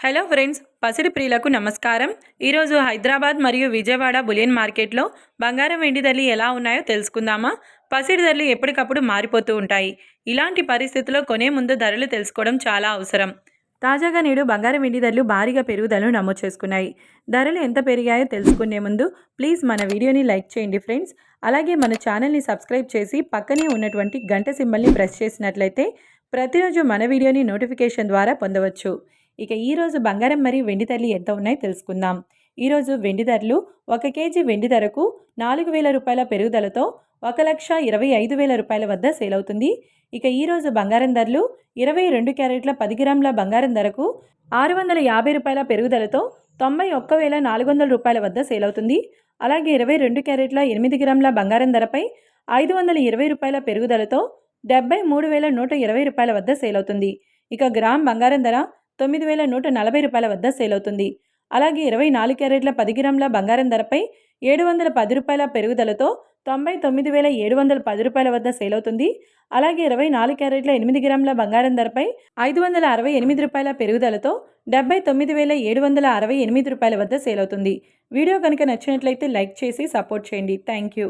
Hello friends, పసిడి ప్రియులకు నమస్కారం. ఈరోజు హైదరాబాద్ మరియు విజయవాడ బులియన్ మార్కెట్లో బంగారం వెండి ధరలు ఎలా ఉన్నాయో తెలుసుకుందామా? పసిడి ధరలు ఎప్పటికప్పుడు మారిపోతూ ఉంటాయి. ఇలాంటి పరిస్థితుల్లో కొనే ముందు ధరలు తెలుసుకోవడం చాలా అవసరం. తాజాగా నేడు బంగారం వెండి ధరలు భారీగా పెరుగుదలను నమోదు చేసుకున్నాయి. ధరలు ఎంత పెరిగాయో తెలుసుకునే ముందు ప్లీజ్ మన వీడియోని లైక్ చేయండి ఫ్రెండ్స్. అలాగే మన ఛానల్ని సబ్స్క్రైబ్ చేసి పక్కనే ఉన్నటువంటి గంట సింబల్ని ప్రెస్ చేసినట్లయితే ప్రతిరోజు మన వీడియోని నోటిఫికేషన్ ద్వారా పొందవచ్చు. ఇక ఈరోజు బంగారం మరియు వెండి ధరలు ఎంత ఉన్నాయో తెలుసుకుందాం. ఈరోజు వెండి ధరలు 1 కేజీ వెండి ధరకు 4,000 రూపాయల పెరుగుదలతో 1,25,000 రూపాయల వద్ద సేల్ అవుతుంది. ఇక ఈరోజు బంగారం ధరలు 22 క్యారెట్ల 10 గ్రాముల బంగారం ధరకు 650 రూపాయల పెరుగుదలతో 91,400 రూపాయల వద్ద సేల్ అవుతుంది. అలాగే 22 క్యారెట్ల 8 గ్రాముల బంగారం ధరపై 520 రూపాయల పెరుగుదలతో 73,120 రూపాయల వద్ద సేల్ అవుతుంది. ఇక గ్రామ్ బంగారం ధర 9,140 రూపాయల వద్ద సేల్ అవుతుంది. అలాగే 24 క్యారెట్ల 10 గ్రాముల బంగారం ధరపై 710 రూపాయల పెరుగుదలతో 99,710 రూపాయల వద్ద సేల్ అవుతుంది. అలాగే 24 క్యారెట్ల 8 గ్రాముల బంగారం ధరపై 568 రూపాయల పెరుగుదలతో 79,768 రూపాయల వద్ద సేల్ అవుతుంది. వీడియో కనుక నచ్చినట్లయితే లైక్ చేసి సపోర్ట్ చేయండి. Thank you.